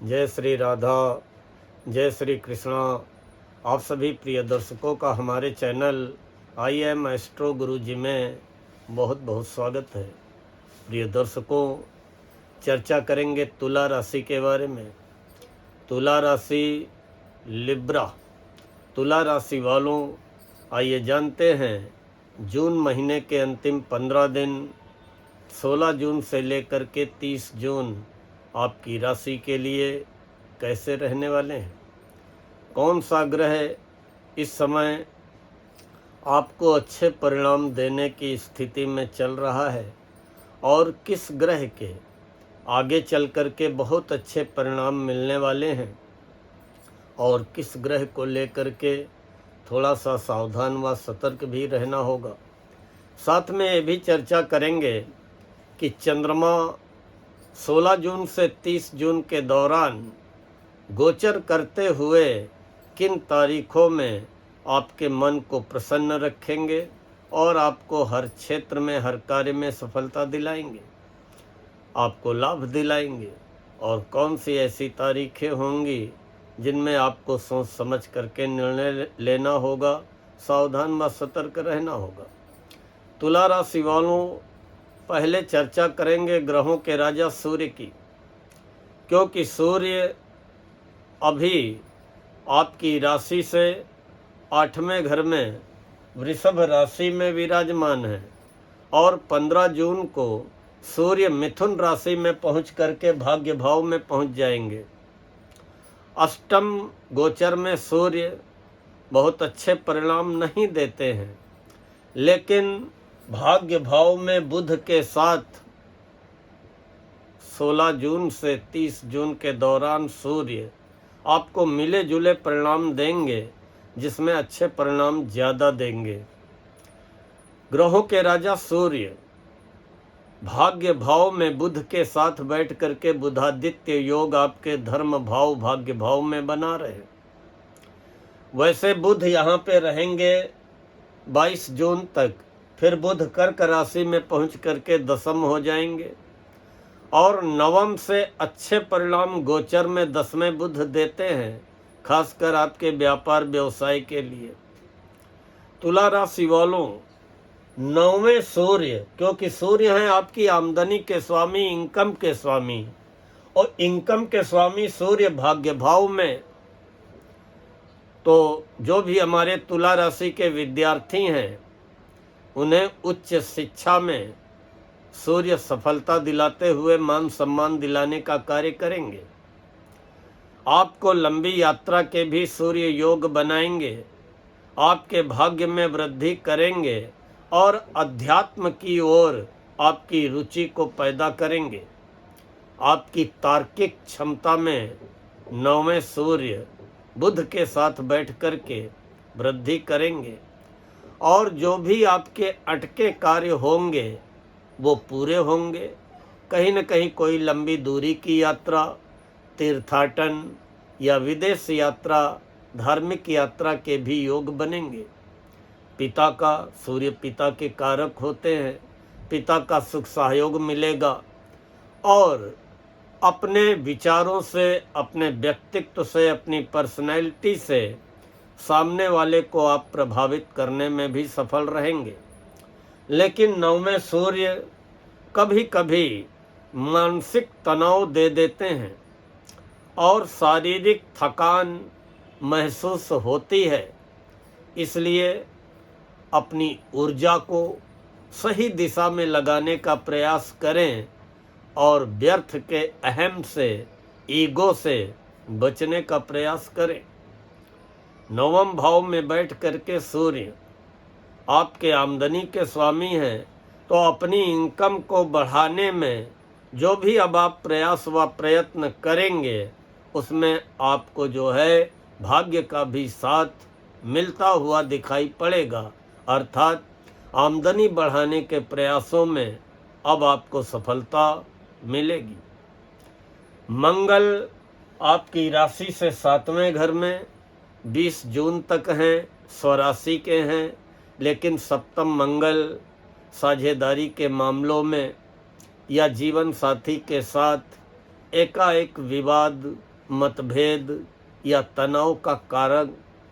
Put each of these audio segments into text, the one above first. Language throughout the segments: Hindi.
जय श्री राधा, जय श्री कृष्णा। आप सभी प्रिय दर्शकों का हमारे चैनल आई एम एस्ट्रो गुरु जी में बहुत बहुत स्वागत है। प्रिय दर्शकों, चर्चा करेंगे तुला राशि के बारे में। तुला राशि लिब्रा। तुला राशि वालों, आइए जानते हैं जून महीने के अंतिम 15 दिन 16 जून से लेकर के 30 जून आपकी राशि के लिए कैसे रहने वाले हैं। कौन सा ग्रह इस समय आपको अच्छे परिणाम देने की स्थिति में चल रहा है और किस ग्रह के आगे चल कर के बहुत अच्छे परिणाम मिलने वाले हैं और किस ग्रह को लेकर के थोड़ा सा सावधान व सतर्क भी रहना होगा। साथ में ये भी चर्चा करेंगे कि चंद्रमा 16 जून से 30 जून के दौरान गोचर करते हुए किन तारीखों में आपके मन को प्रसन्न रखेंगे और आपको हर क्षेत्र में हर कार्य में सफलता दिलाएंगे, आपको लाभ दिलाएंगे, और कौन सी ऐसी तारीखें होंगी जिनमें आपको सोच समझ करके निर्णय लेना होगा, सावधान व सतर्क रहना होगा। तुला राशि वालों, पहले चर्चा करेंगे ग्रहों के राजा सूर्य की, क्योंकि सूर्य अभी आपकी राशि से 8वें घर में वृषभ राशि में विराजमान है और 15 जून को सूर्य मिथुन राशि में पहुंच करके भाग्य भाव में पहुंच जाएंगे। अष्टम गोचर में सूर्य बहुत अच्छे परिणाम नहीं देते हैं, लेकिन भाग्य भाव में बुध के साथ 16 जून से 30 जून के दौरान सूर्य आपको मिले जुले परिणाम देंगे, जिसमें अच्छे परिणाम ज़्यादा देंगे। ग्रहों के राजा सूर्य भाग्य भाव में बुध के साथ बैठ करके बुधादित्य योग आपके धर्म भाव भाग्य भाव में बना रहे। वैसे बुध यहाँ पे रहेंगे 22 जून तक, फिर बुध कर्क राशि में पहुँच करके दशम हो जाएंगे और नवम से अच्छे परिणाम गोचर में 10वें बुध देते हैं, खासकर आपके व्यापार व्यवसाय के लिए। तुला राशि वालों, 9वें सूर्य, क्योंकि सूर्य हैं आपकी आमदनी के स्वामी, इनकम के स्वामी, और इनकम के स्वामी सूर्य भाग्य भाव में, तो जो भी हमारे तुला राशि के विद्यार्थी हैं उन्हें उच्च शिक्षा में सूर्य सफलता दिलाते हुए मान सम्मान दिलाने का कार्य करेंगे। आपको लंबी यात्रा के भी सूर्य योग बनाएंगे, आपके भाग्य में वृद्धि करेंगे और अध्यात्म की ओर आपकी रुचि को पैदा करेंगे। आपकी तार्किक क्षमता में 9वें सूर्य बुध के साथ बैठ करके वृद्धि करेंगे और जो भी आपके अटके कार्य होंगे वो पूरे होंगे। कहीं न कहीं कोई लंबी दूरी की यात्रा, तीर्थाटन या विदेश यात्रा, धार्मिक यात्रा के भी योग बनेंगे। पिता का, सूर्य पिता के कारक होते हैं, पिता का सुख सहयोग मिलेगा और अपने विचारों से, अपने व्यक्तित्व से, अपनी पर्सनैलिटी से सामने वाले को आप प्रभावित करने में भी सफल रहेंगे। लेकिन 9वें सूर्य कभी कभी मानसिक तनाव दे देते हैं और शारीरिक थकान महसूस होती है, इसलिए अपनी ऊर्जा को सही दिशा में लगाने का प्रयास करें और व्यर्थ के अहम से, ईगो से बचने का प्रयास करें। 9वें भाव में बैठ करके सूर्य आपके आमदनी के स्वामी हैं, तो अपनी इनकम को बढ़ाने में जो भी अब आप प्रयास व प्रयत्न करेंगे उसमें आपको जो है भाग्य का भी साथ मिलता हुआ दिखाई पड़ेगा। अर्थात आमदनी बढ़ाने के प्रयासों में अब आपको सफलता मिलेगी। मंगल आपकी राशि से 7वें घर में 20 जून तक हैं, स्वराशि के हैं, लेकिन सप्तम मंगल साझेदारी के मामलों में या जीवन साथी के साथ एकाएक विवाद, मतभेद या तनाव का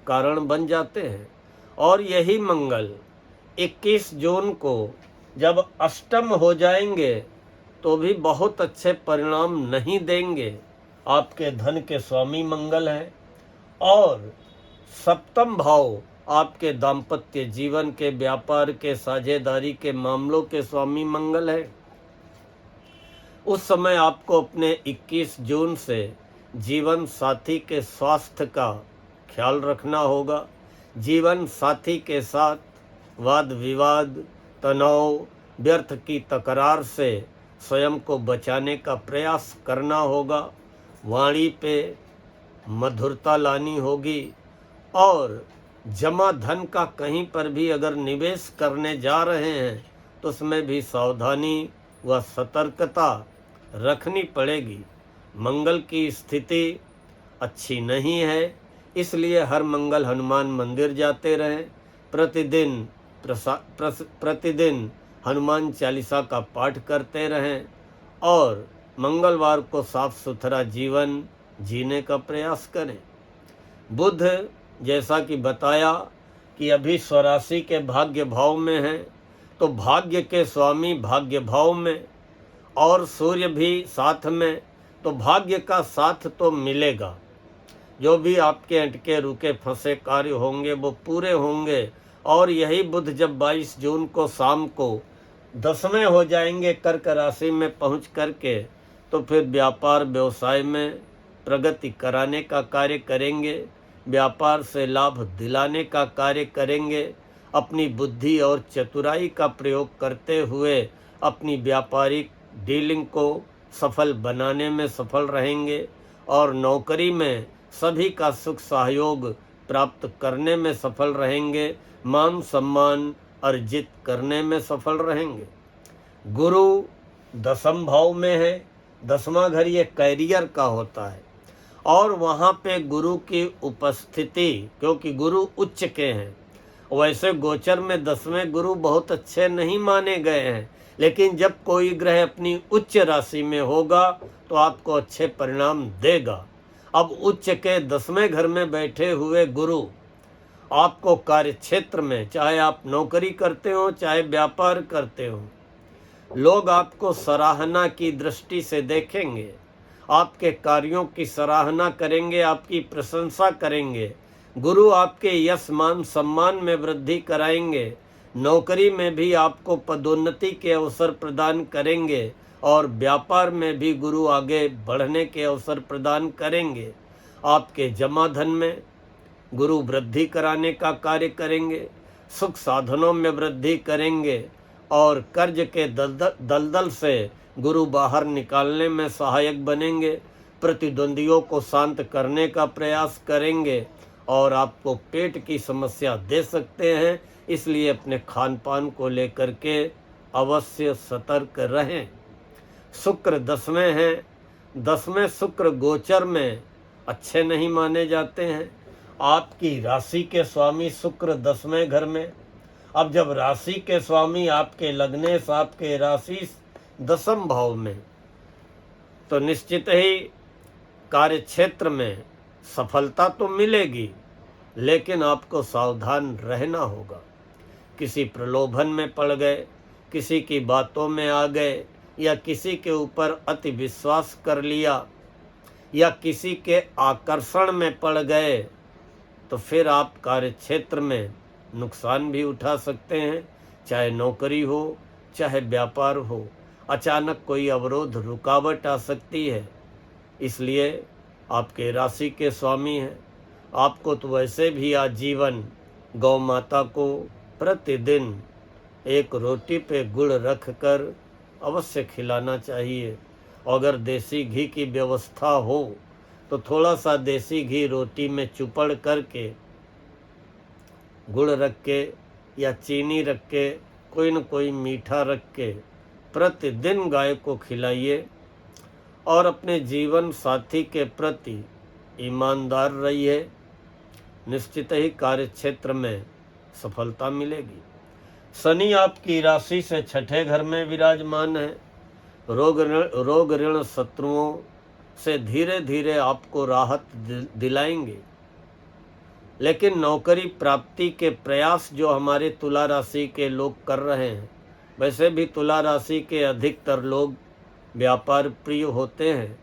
कारण बन जाते हैं। और यही मंगल 21 जून को जब अष्टम हो जाएंगे तो भी बहुत अच्छे परिणाम नहीं देंगे। आपके धन के स्वामी मंगल हैं और सप्तम भाव आपके दाम्पत्य जीवन के, व्यापार के, साझेदारी के मामलों के स्वामी मंगल है। उस समय आपको अपने 21 जून से जीवन साथी के स्वास्थ्य का ख्याल रखना होगा। जीवन साथी के साथ वाद विवाद, तनाव, व्यर्थ की तकरार से स्वयं को बचाने का प्रयास करना होगा। वाणी पे मधुरता लानी होगी और जमा धन का कहीं पर भी अगर निवेश करने जा रहे हैं तो उसमें भी सावधानी व सतर्कता रखनी पड़ेगी। मंगल की स्थिति अच्छी नहीं है, इसलिए हर मंगल हनुमान मंदिर जाते रहें। प्रतिदिन हनुमान चालीसा का पाठ करते रहें और मंगलवार को साफ सुथरा जीवन जीने का प्रयास करें। बुध जैसा कि बताया कि अभी स्वराशि के भाग्य भाव में हैं, तो भाग्य के स्वामी भाग्य भाव में और सूर्य भी साथ में, तो भाग्य का साथ तो मिलेगा। जो भी आपके अटके रुके फंसे कार्य होंगे वो पूरे होंगे। और यही बुध जब 22 जून को शाम को 10वें हो जाएंगे कर्क राशि में पहुंच करके, तो फिर व्यापार व्यवसाय में प्रगति कराने का कार्य करेंगे, व्यापार से लाभ दिलाने का कार्य करेंगे। अपनी बुद्धि और चतुराई का प्रयोग करते हुए अपनी व्यापारिक डीलिंग को सफल बनाने में सफल रहेंगे और नौकरी में सभी का सुख सहयोग प्राप्त करने में सफल रहेंगे। मान सम्मान अर्जित करने में सफल रहेंगे। गुरु 10वें भाव में है। 10वां घर ये कैरियर का होता है और वहाँ पे गुरु की उपस्थिति, क्योंकि गुरु उच्च के हैं। वैसे गोचर में 10वें गुरु बहुत अच्छे नहीं माने गए हैं, लेकिन जब कोई ग्रह अपनी उच्च राशि में होगा तो आपको अच्छे परिणाम देगा। अब उच्च के 10वें घर में बैठे हुए गुरु आपको कार्य क्षेत्र में, चाहे आप नौकरी करते हो चाहे व्यापार करते हो, लोग आपको सराहना की दृष्टि से देखेंगे, आपके कार्यों की सराहना करेंगे, आपकी प्रशंसा करेंगे। गुरु आपके यश मान सम्मान में वृद्धि कराएंगे। नौकरी में भी आपको पदोन्नति के अवसर प्रदान करेंगे और व्यापार में भी गुरु आगे बढ़ने के अवसर प्रदान करेंगे। आपके जमा धन में गुरु वृद्धि कराने का कार्य करेंगे, सुख साधनों में वृद्धि करेंगे और कर्ज के दलदल से गुरु बाहर निकालने में सहायक बनेंगे। प्रतिद्वंदियों को शांत करने का प्रयास करेंगे और आपको पेट की समस्या दे सकते हैं, इसलिए अपने खान पान को लेकर के अवश्य सतर्क रहें। शुक्र 10वें हैं। 10वें शुक्र गोचर में अच्छे नहीं माने जाते हैं। आपकी राशि के स्वामी शुक्र 10वें घर में, अब जब राशि के स्वामी आपके लग्नेश आपके राशि 10वें भाव में, तो निश्चित ही कार्य क्षेत्र में सफलता तो मिलेगी, लेकिन आपको सावधान रहना होगा। किसी प्रलोभन में पड़ गए, किसी की बातों में आ गए या किसी के ऊपर अति विश्वास कर लिया या किसी के आकर्षण में पड़ गए, तो फिर आप कार्य क्षेत्र में नुकसान भी उठा सकते हैं। चाहे नौकरी हो चाहे व्यापार हो, अचानक कोई अवरोध रुकावट आ सकती है। इसलिए आपके राशि के स्वामी हैं, आपको तो वैसे भी आजीवन गौ माता को प्रतिदिन एक रोटी पे गुड़ रख कर अवश्य खिलाना चाहिए। अगर देसी घी की व्यवस्था हो तो थोड़ा सा देसी घी रोटी में चुपड़ करके गुड़ रख के या चीनी रख के, कोई न कोई मीठा रख के प्रतिदिन गाय को खिलाइए और अपने जीवन साथी के प्रति ईमानदार रहिए। निश्चित ही कार्य क्षेत्र में सफलता मिलेगी। शनि आपकी राशि से 6ठे घर में विराजमान है। रोग ऋण शत्रुओं से धीरे धीरे आपको राहत दिलाएंगे। लेकिन नौकरी प्राप्ति के प्रयास जो हमारे तुला राशि के लोग कर रहे हैं, वैसे भी तुला राशि के अधिकतर लोग व्यापार प्रिय होते हैं,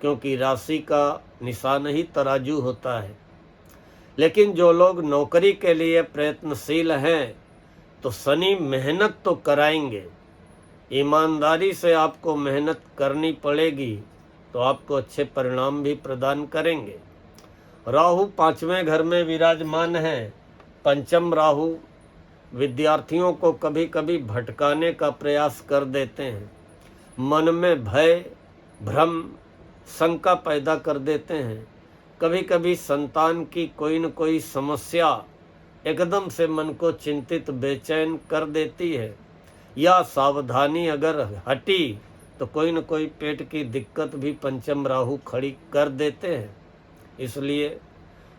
क्योंकि राशि का निशान ही तराजू होता है। लेकिन जो लोग नौकरी के लिए प्रयत्नशील हैं, तो शनि मेहनत तो कराएंगे, ईमानदारी से आपको मेहनत करनी पड़ेगी, तो आपको अच्छे परिणाम भी प्रदान करेंगे। राहु 5वें घर में विराजमान है। पंचम राहु विद्यार्थियों को कभी कभी भटकाने का प्रयास कर देते हैं, मन में भय, भ्रम, शंका पैदा कर देते हैं। कभी कभी संतान की कोई न कोई समस्या एकदम से मन को चिंतित बेचैन कर देती है, या सावधानी अगर हटी तो कोई न कोई पेट की दिक्कत भी पंचम राहु खड़ी कर देते हैं। इसलिए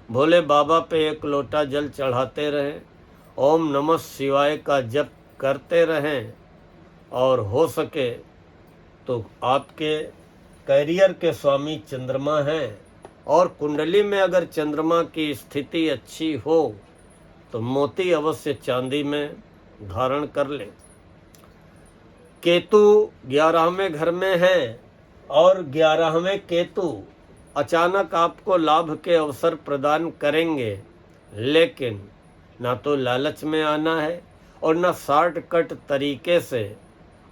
भोले बाबा पे एक लोटा जल चढ़ाते रहें, ओम नमः शिवाय का जप करते रहें, और हो सके तो आपके कैरियर के स्वामी चंद्रमा हैं, और कुंडली में अगर चंद्रमा की स्थिति अच्छी हो तो मोती अवश्य चांदी में धारण कर ले। केतु 11वें घर में है, और 11वें केतु अचानक आपको लाभ के अवसर प्रदान करेंगे, लेकिन ना तो लालच में आना है और ना शॉर्टकट तरीके से,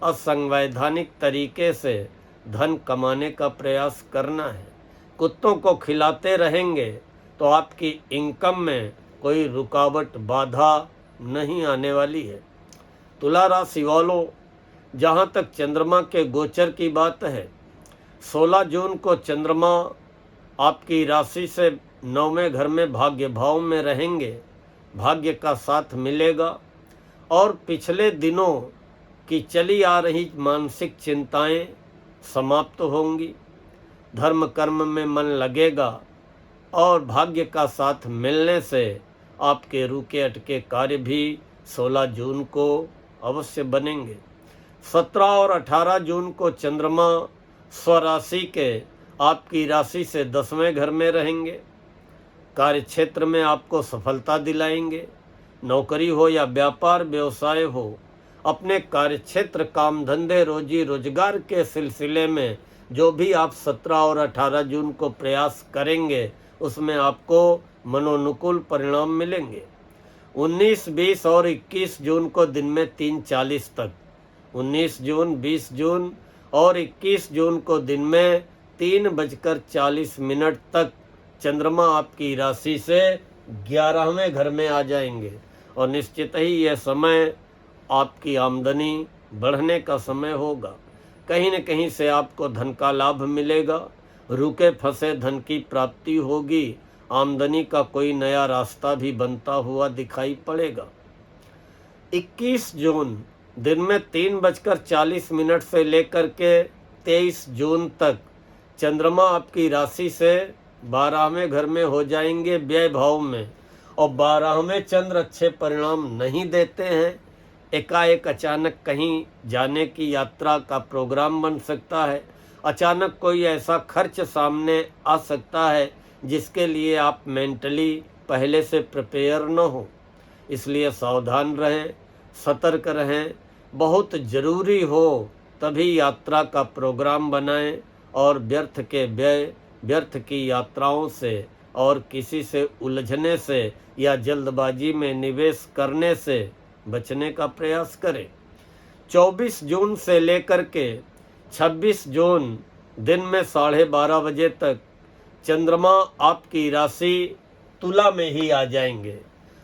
असंवैधानिक तरीके से धन कमाने का प्रयास करना है। कुत्तों को खिलाते रहेंगे तो आपकी इनकम में कोई रुकावट, बाधा नहीं आने वाली है। तुला राशि वालों, जहाँ तक चंद्रमा के गोचर की बात है, 16 जून को चंद्रमा आपकी राशि से 9वें घर में भाग्य भाव में रहेंगे, भाग्य का साथ मिलेगा, और पिछले दिनों की चली आ रही मानसिक चिंताएं समाप्त होंगी, धर्म कर्म में मन लगेगा, और भाग्य का साथ मिलने से आपके रुके अटके कार्य भी 16 जून को अवश्य बनेंगे। 17 और 18 जून को चंद्रमा स्वराशि के आपकी राशि से 10वें घर में रहेंगे, कार्य क्षेत्र में आपको सफलता दिलाएंगे। नौकरी हो या व्यापार व्यवसाय हो, अपने कार्य क्षेत्र, काम धंधे, रोजी रोजगार के सिलसिले में जो भी आप 17 और 18 जून को प्रयास करेंगे, उसमें आपको मनोनुकूल परिणाम मिलेंगे। 19, 20 और 21 जून को दिन में 3:40 तक, 19 जून, 20 जून और 21 जून को दिन में 3:40 तक चंद्रमा आपकी राशि से 11वें घर में आ जाएंगे, और निश्चित ही यह समय आपकी आमदनी बढ़ने का समय होगा। कहीं न कहीं से आपको धन का लाभ मिलेगा, रुके फंसे धन की प्राप्ति होगी, आमदनी का कोई नया रास्ता भी बनता हुआ दिखाई पड़ेगा। 21 जून दिन में 3:40 से लेकर के 23 जून तक चंद्रमा आपकी राशि से 12वें घर में हो जाएंगे, व्यय भाव में, और 12वें चंद्र अच्छे परिणाम नहीं देते हैं। एकाएक अचानक कहीं जाने की यात्रा का प्रोग्राम बन सकता है, अचानक कोई ऐसा खर्च सामने आ सकता है जिसके लिए आप मेंटली पहले से प्रिपेयर न हो। इसलिए सावधान रहें, सतर्क रहें, बहुत ज़रूरी हो तभी यात्रा का प्रोग्राम बनाएं, और व्यर्थ के व्यय, व्यर्थ की यात्राओं से और किसी से उलझने से या जल्दबाजी में निवेश करने से बचने का प्रयास करें। 24 जून से लेकर के 26 जून दिन में 12:30 बजे तक चंद्रमा आपकी राशि तुला में ही आ जाएंगे,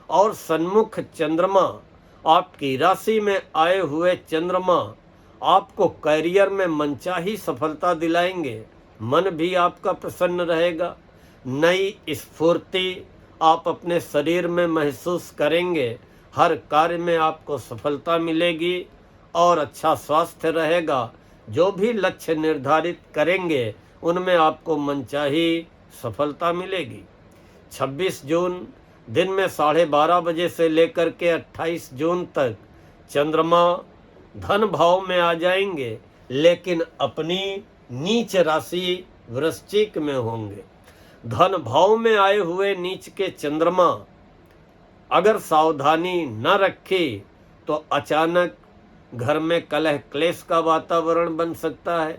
और सन्मुख चंद्रमा आपकी राशि में आए हुए चंद्रमा आपको कैरियर में मनचाही सफलता दिलाएंगे, मन भी आपका प्रसन्न रहेगा, नई स्फूर्ति आप अपने शरीर में महसूस करेंगे, हर कार्य में आपको सफलता मिलेगी और अच्छा स्वास्थ्य रहेगा। जो भी लक्ष्य निर्धारित करेंगे उनमें आपको मनचाही सफलता मिलेगी। 26 जून दिन में 12:30 बजे से लेकर के 28 जून तक चंद्रमा धन भाव में आ जाएंगे, लेकिन अपनी नीच राशि वृश्चिक में होंगे। धन भाव में आए हुए नीच के चंद्रमा अगर सावधानी न रखे तो अचानक घर में कलह क्लेश का वातावरण बन सकता है।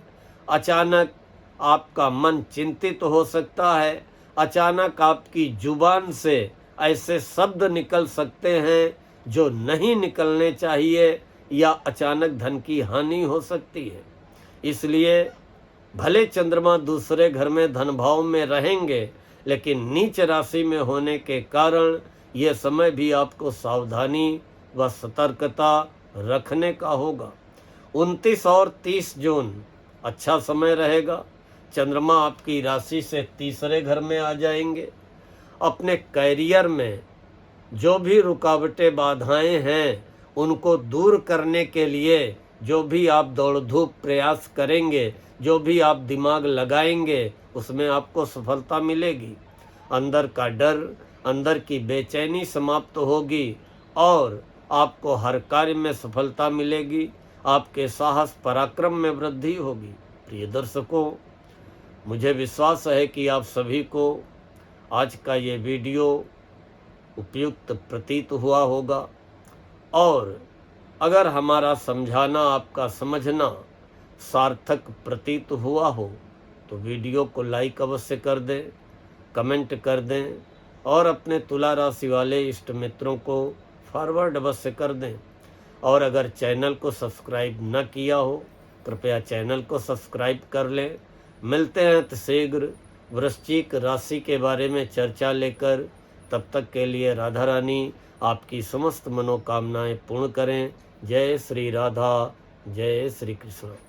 अचानक आपका मन चिंतित हो सकता है। अचानक आपकी जुबान से ऐसे शब्द निकल सकते हैं जो नहीं निकलने चाहिए, या अचानक धन की हानि हो सकती है। इसलिए भले चंद्रमा दूसरे घर में धन भाव में रहेंगे, लेकिन नीच राशि में होने के कारण यह समय भी आपको सावधानी व सतर्कता रखने का होगा। 29 और 30 जून अच्छा समय रहेगा। चंद्रमा आपकी राशि से तीसरे घर में आ जाएंगे। अपने कैरियर में जो भी रुकावटें बाधाएं हैं उनको दूर करने के लिए जो भी आप दौड़ धूप प्रयास करेंगे, जो भी आप दिमाग लगाएंगे, उसमें आपको सफलता मिलेगी। अंदर का डर, अंदर की बेचैनी समाप्त होगी और आपको हर कार्य में सफलता मिलेगी। आपके साहस पराक्रम में वृद्धि होगी। प्रिय दर्शकों, मुझे विश्वास है कि आप सभी को आज का ये वीडियो उपयुक्त प्रतीत हुआ होगा, और अगर हमारा समझाना, आपका समझना सार्थक प्रतीत हुआ हो तो वीडियो को लाइक अवश्य कर दें, कमेंट कर दें और अपने तुला राशि वाले इष्ट मित्रों को फॉरवर्ड अवश्य कर दें। और अगर चैनल को सब्सक्राइब न किया हो, कृपया चैनल को सब्सक्राइब कर लें। मिलते हैं शीघ्र वृश्चिक राशि के बारे में चर्चा लेकर। तब तक के लिए राधा रानी आपकी समस्त मनोकामनाएं पूर्ण करें। जय श्री राधा, जय श्री कृष्ण।